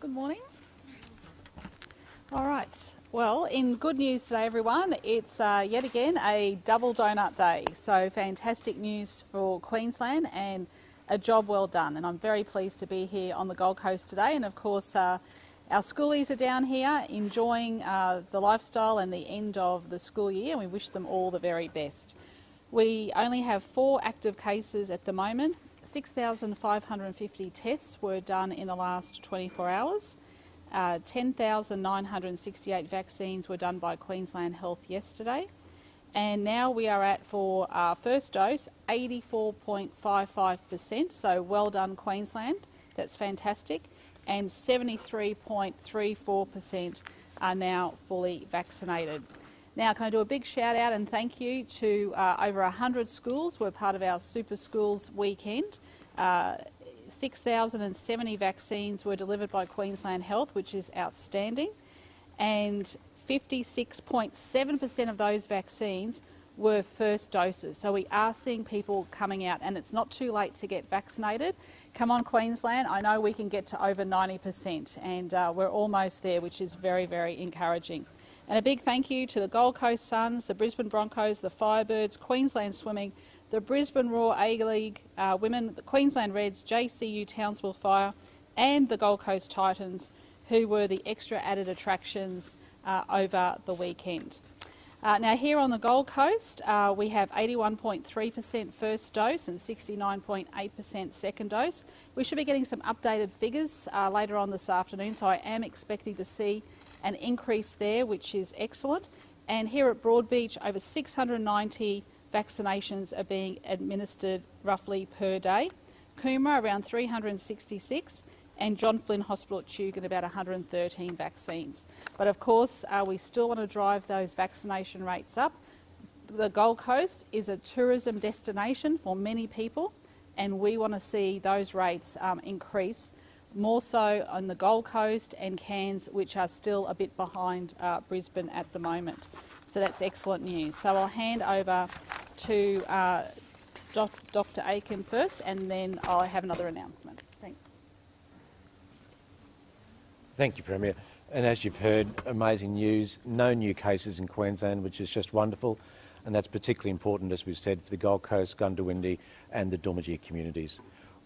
Good morning. All right. Well, in good news today, everyone, it's yet again a double donut day. So fantastic news for Queensland and a job well done. And I'm very pleased to be here on the Gold Coast today. And of course, our schoolies are down here enjoying the lifestyle and the end of the school year. And we wish them all the very best. We only have 4 active cases at the moment. 6,550 tests were done in the last 24 hours. 10,968 vaccines were done by Queensland Health yesterday. And now we are at, for our first dose, 84.55%. So well done, Queensland. That's fantastic. And 73.34% are now fully vaccinated. Now, can I do a big shout out and thank you to over 100 schools who were part of our Super Schools weekend. 6,070 vaccines were delivered by Queensland Health, which is outstanding. And 56.7% of those vaccines were first doses. So we are seeing people coming out, and it's not too late to get vaccinated. Come on, Queensland, I know we can get to over 90%, and we're almost there, which is very, very encouraging. And a big thank you to the Gold Coast Suns, the Brisbane Broncos, the Firebirds, Queensland Swimming, the Brisbane Roar A-League Women, the Queensland Reds, JCU Townsville Fire and the Gold Coast Titans, who were the extra added attractions over the weekend. Now here on the Gold Coast, we have 81.3% first dose and 69.8% second dose. We should be getting some updated figures later on this afternoon, so I am expecting to see an increase there, which is excellent. And here at Broadbeach, over 690 vaccinations are being administered roughly per day. Coomera around 366, and John Flynn Hospital at Tugun about 113 vaccines. But of course, we still want to drive those vaccination rates up. The Gold Coast is a tourism destination for many people, and we want to see those rates increase, more so on the Gold Coast and Cairns, which are still a bit behind Brisbane at the moment. So that's excellent news. So I'll hand over to Dr. Aiken first, and then I'll have another announcement. Thanks. Thank you, Premier. And as you've heard, amazing news, no new cases in Queensland, which is just wonderful. And that's particularly important, as we've said, for the Gold Coast, Gundawindi and the Dormagee communities.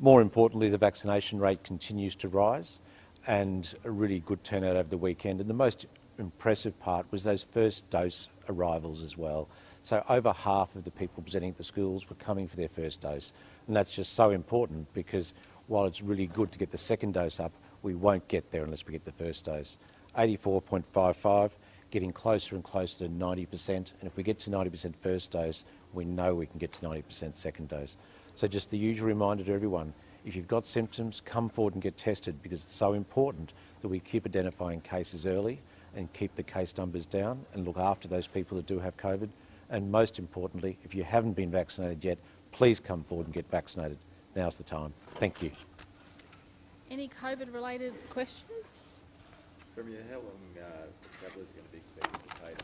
More importantly, the vaccination rate continues to rise, and a really good turnout over the weekend. And the most impressive part was those first dose arrivals as well. So over half of the people presenting at the schools were coming for their first dose. And that's just so important, because while it's really good to get the second dose up, we won't get there unless we get the first dose. 84.55, getting closer and closer to 90%. And if we get to 90% first dose, we know we can get to 90% second dose. So just the usual reminder to everyone, if you've got symptoms, come forward and get tested, because it's so important that we keep identifying cases early and keep the case numbers down and look after those people that do have COVID. And most importantly, if you haven't been vaccinated yet, please come forward and get vaccinated. Now's the time. Thank you. Any COVID-related questions? Premier, how long travellers going to be expected to pay $150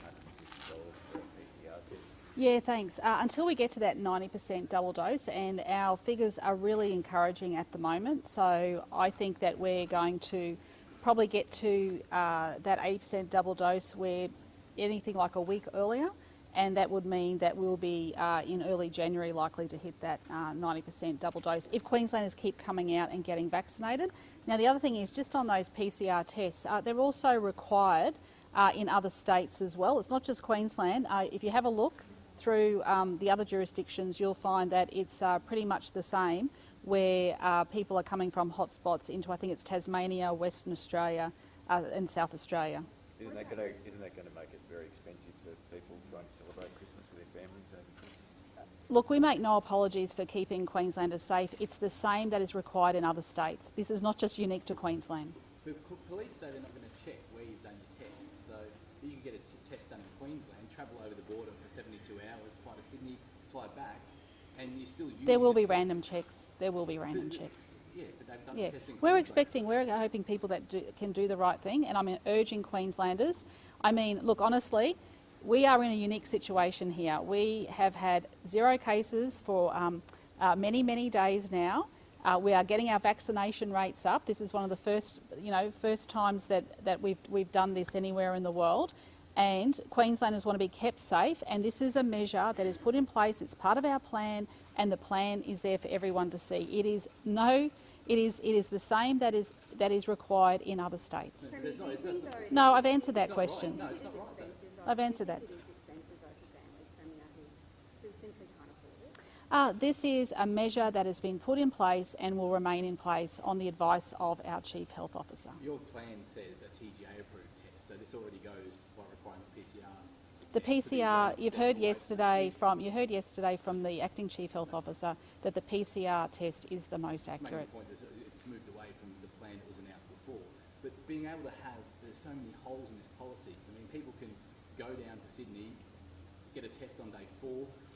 for a PCR test? Yeah, thanks. Until we get to that 90% double dose, and our figures are really encouraging at the moment, so I think that we're going to probably get to that 80% double dose where anything like a week earlier, and that would mean that we'll be in early January likely to hit that 90% double dose if Queenslanders keep coming out and getting vaccinated. Now the other thing is, just on those PCR tests, they're also required in other states as well. It's not just Queensland. If you have a look through the other jurisdictions, you'll find that it's pretty much the same, where people are coming from hotspots into, I think it's Tasmania, Western Australia and South Australia. Isn't that going to make it very expensive for people trying to celebrate Christmas with their families over Christmas? Look, we make no apologies for keeping Queenslanders safe. It's the same that is required in other states. This is not just unique to Queensland. But police say they're not going to check where you've done your tests, so you can get a test done in Queensland, travel over the border for 72 hours, fly to Sydney, fly back, and you still use. There will be random checks. There will be random checks. Yeah, but they've done Yeah, testing. we're hoping people that can do the right thing, and I'm urging Queenslanders. I mean, look, honestly, we are in a unique situation here. We have had 0 cases for many, many days now. We are getting our vaccination rates up. This is one of the first times that we've done this anywhere in the world. And Queenslanders want to be kept safe, and this is a measure that is put in place. It's part of our plan, and the plan is there for everyone to see. It is the same that is required in other states. No, I've answered that question. No, it's not right. I've answered that. It is expensive though for families, Premier, who simply can't afford it. This is a measure that has been put in place and will remain in place on the advice of our Chief Health Officer. Your plan says a TGA approved test, so this already goes by requiring the PCR. The PCR, you heard yesterday from the Acting Chief Health Officer that the PCR test is the most accurate. Making the point that it's moved away from the plan that was announced before. But being able to have, there's so many holes in this policy. I mean, people can go down to Sydney, get a test on day 4,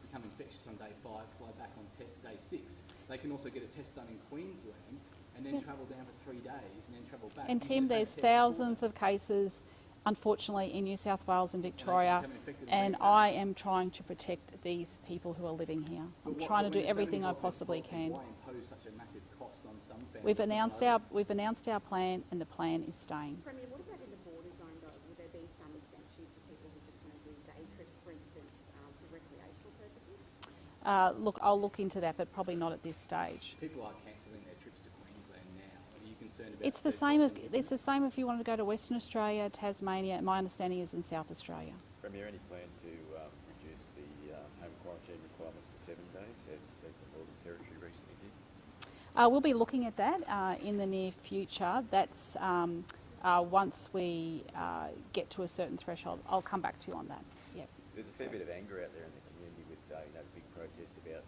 become infectious on day 5, fly back on day 6. They can also get a test done in Queensland and then travel down for 3 days and then travel back. And Tim, there's thousands of cases, unfortunately, in New South Wales and Victoria, and I am trying to protect these people who are living here. I'm trying to do everything I possibly can. Why impose such a massive cost on some families? We've announced our plan, and the plan is staying. Premier, what about in the border zone though? Will there be some exemptions for people who just want to do day trips, for instance, for recreational purposes? Look, I'll look into that, but probably not at this stage. People are cancelling their trips to Queensland now. Are you concerned about It's the same if you wanted to go to Western Australia, Tasmania. My understanding is in South Australia. Premier, any plan to reduce the home quarantine requirements to 7 days, as the Northern Territory recently did? We'll be looking at that in the near future. That's once we get to a certain threshold. I'll come back to you on that. Yep. There's a fair bit of anger out there in the community with big protests about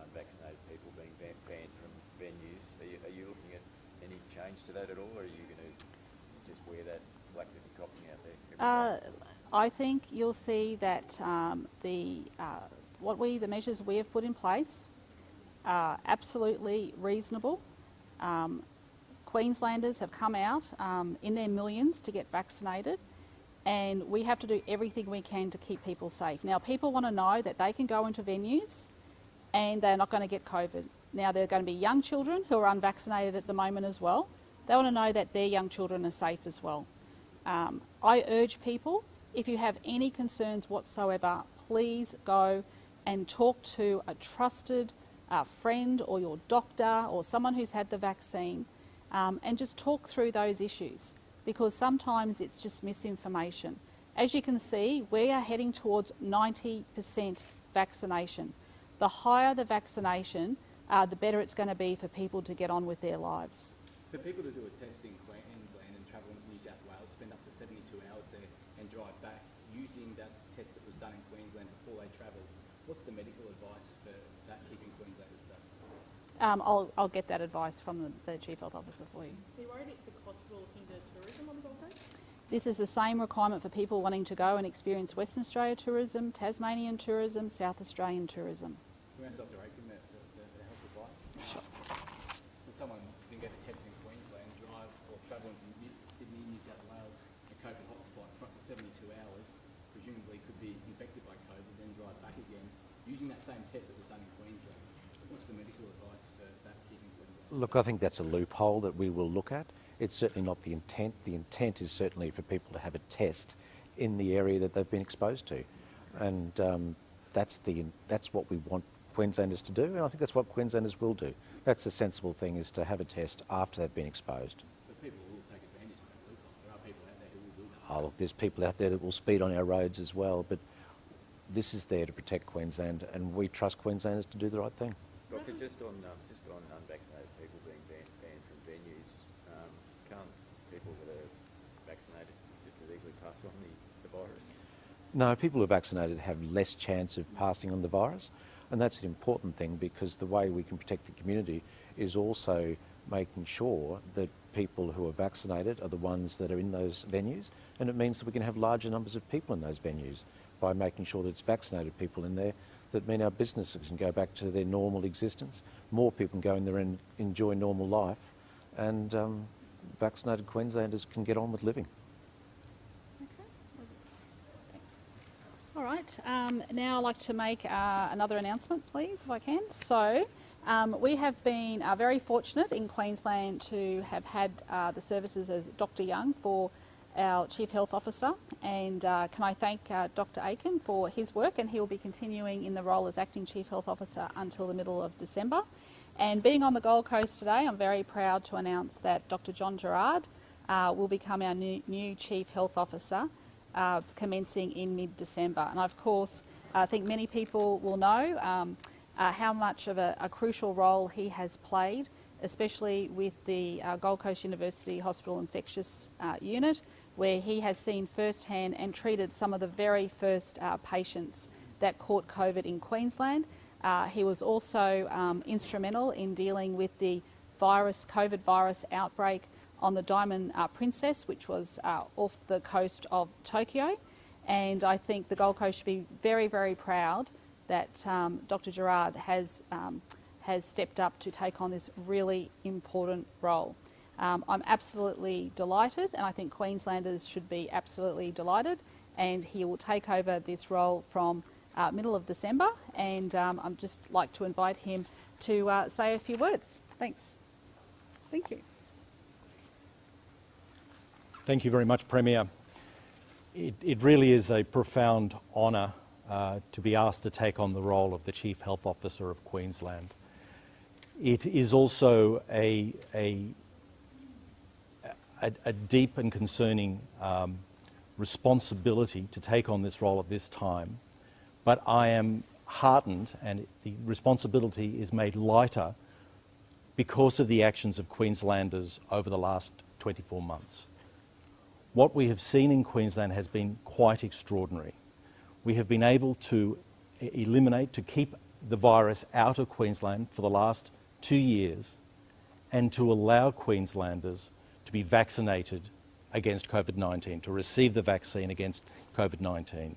unvaccinated people being banned from venues. Are you looking at any change to that at all, or are you going to just wear that black ribbon copying out there every day? I think you'll see that the measures we have put in place are absolutely reasonable. Queenslanders have come out in their millions to get vaccinated, and we have to do everything we can to keep people safe. Now, people want to know that they can go into venues and they're not going to get COVID. Now, there are going to be young children who are unvaccinated at the moment as well. They want to know that their young children are safe as well. I urge people, if you have any concerns whatsoever, please go and talk to a trusted friend or your doctor or someone who's had the vaccine, and just talk through those issues, because sometimes it's just misinformation. As you can see, we are heading towards 90% vaccination. The higher the vaccination, the better it's going to be for people to get on with their lives. For people to do a test in Queensland and travel into New South Wales, spend up to 72 hours there and drive back using that test that was done in Queensland before they travel, what's the medical advice for that, keeping Queenslanders safe? I'll get that advice from the Chief Health Officer for you. Are you worried the cost will hinder tourism on the Gold Coast? This is the same requirement for people wanting to go and experience Western Australia tourism, Tasmanian tourism, South Australian tourism. Can we ask Dr. Aiken the health advice? Sure. If someone can get a test in Queensland, drive or travel into Sydney, New South Wales, a COVID hotspot for up to 72 hours, presumably could be infected by COVID, then drive back again, using that same test that was done in Queensland. What's the medical advice for that, keeping Queensland? Look, I think that's a loophole that we will look at. It's certainly not the intent. The intent is certainly for people to have a test in the area that they've been exposed to, and that's what we want Queenslanders to do, and I think that's what Queenslanders will do. That's a sensible thing, is to have a test after they've been exposed. But people will take advantage of that loophole. There are people out there who will do that. Oh, look, there's people out there that will speed on our roads as well, but this is there to protect Queensland, and we trust Queenslanders to do the right thing. Doctor, just on unvaccinated people being banned from venues, can't people that are vaccinated just as easily pass on the virus? No, people who are vaccinated have less chance of passing on the virus, and that's an important thing, because the way we can protect the community is also making sure that people who are vaccinated are the ones that are in those venues, and it means that we can have larger numbers of people in those venues by making sure that it's vaccinated people in there that mean our businesses can go back to their normal existence, more people can go in there and enjoy normal life, and vaccinated Queenslanders can get on with living. Okay. Thanks. All right. right, now I'd like to make another announcement, please, if I can. So, we have been very fortunate in Queensland to have had the services as Dr. Young for our Chief Health Officer, and can I thank Dr. Aiken for his work, and he will be continuing in the role as Acting Chief Health Officer until the middle of December. And being on the Gold Coast today, I'm very proud to announce that Dr. John Gerard will become our new Chief Health Officer commencing in mid-December. And of course, I think many people will know how much of a crucial role he has played, especially with the Gold Coast University Hospital Infectious Unit, where he has seen firsthand and treated some of the very first patients that caught COVID in Queensland. He was also instrumental in dealing with the COVID virus outbreak on the Diamond Princess, which was off the coast of Tokyo. And I think the Gold Coast should be very, very proud that Dr. Gerard has stepped up to take on this really important role. I'm absolutely delighted, and I think Queenslanders should be absolutely delighted, and he will take over this role from middle of December, and I'd just like to invite him to say a few words. Thanks. Thank you. Thank you very much, Premier. It really is a profound honour to be asked to take on the role of the Chief Health Officer of Queensland. It is also a deep and concerning responsibility to take on this role at this time, but I am heartened, and the responsibility is made lighter because of the actions of Queenslanders over the last 24 months. What we have seen in Queensland has been quite extraordinary. We have been able to to keep the virus out of Queensland for the last 2 years, and to allow Queenslanders to be vaccinated against COVID-19, to receive the vaccine against COVID-19.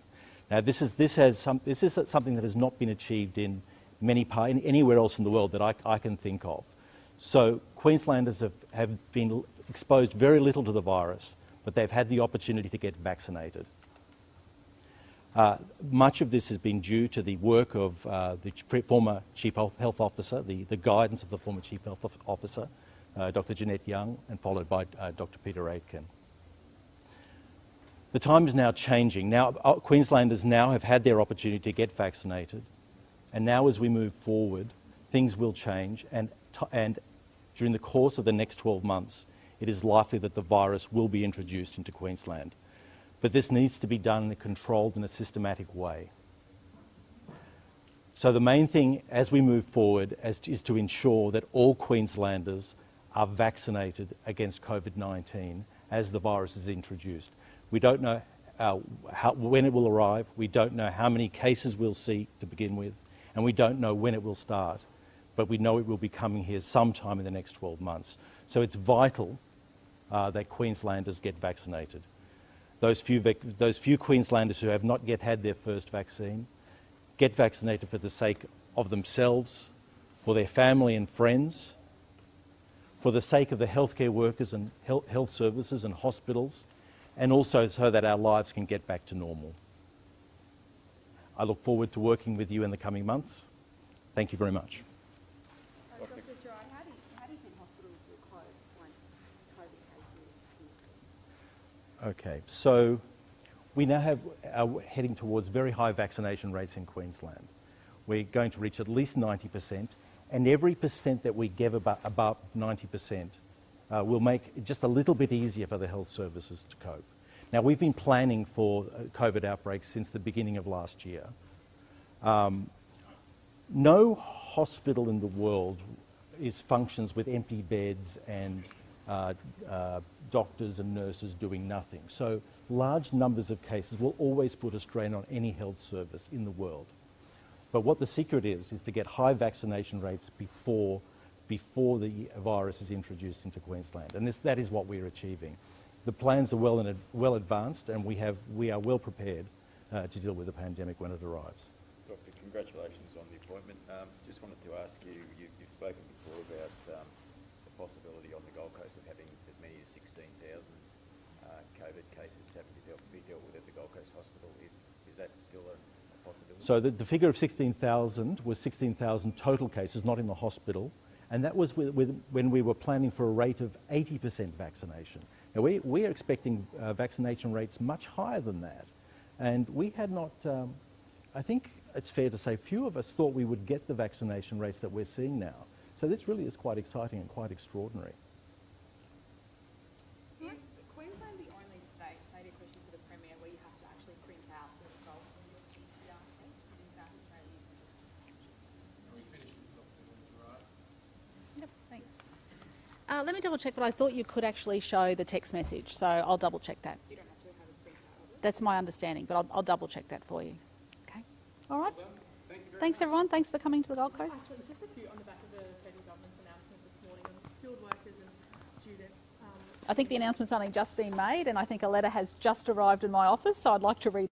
Now, this is something that has not been achieved in anywhere else in the world that I can think of. So Queenslanders have been exposed very little to the virus, but they've had the opportunity to get vaccinated. Much of this has been due to the work of the former Chief Health Officer, the guidance of the former Chief Health Officer, Dr. Jeanette Young, and followed by Dr. Peter Aitken. The time is now changing. Now, Queenslanders now have had their opportunity to get vaccinated, and now as we move forward, things will change, and during the course of the next 12 months, it is likely that the virus will be introduced into Queensland. But this needs to be done in a controlled and a systematic way. So the main thing as we move forward is to ensure that all Queenslanders are vaccinated against COVID-19 as the virus is introduced. We don't know when it will arrive, we don't know how many cases we'll see to begin with, and we don't know when it will start, but we know it will be coming here sometime in the next 12 months. So it's vital that Queenslanders get vaccinated. Those few Queenslanders who have not yet had their first vaccine, get vaccinated for the sake of themselves, for their family and friends, for the sake of the healthcare workers and health services and hospitals, and also so that our lives can get back to normal. I look forward to working with you in the coming months. Thank you very much. Dr. Gerard, how do you think hospitals will cope once COVID cases increase? Okay, so we now are heading towards very high vaccination rates in Queensland. We're going to reach at least 90%, and every percent that we give above 90% will make it just a little bit easier for the health services to cope. Now, we've been planning for COVID outbreaks since the beginning of last year. No hospital in the world functions with empty beds and doctors and nurses doing nothing. So large numbers of cases will always put a strain on any health service in the world. But what the secret is to get high vaccination rates before the virus is introduced into Queensland. And that is what we're achieving. The plans are well advanced, and we are well prepared to deal with the pandemic when it arrives. Doctor, congratulations on the appointment. Just wanted to ask you, you've spoken before about the possibility on the Gold Coast of having as many as 16,000 COVID cases having to be dealt with at the Gold Coast Hospital. Is that still a So the figure of 16,000 was 16,000 total cases, not in the hospital, and that was when we were planning for a rate of 80% vaccination. Now we are expecting vaccination rates much higher than that, and we had not, I think it's fair to say, few of us thought we would get the vaccination rates that we're seeing now. So this really is quite exciting and quite extraordinary. Is Queensland the only state, maybe a question for the Premier, where you have to actually print out the result of your PCR test? Because in South Australia you can just... Yep, thanks. Let me double check, but I thought you could actually show the text message, so I'll double check that. You don't have to have a printout of it. That's my understanding, but I'll double check that for you. Okay. All right. Well done. Thank you very Thanks, everyone. Thanks for coming to the Gold Coast. Actually, just a few on the back of the federal government's announcement this morning on skilled workers and students. I think the announcement's only just been made, and I think a letter has just arrived in my office, so I'd like to read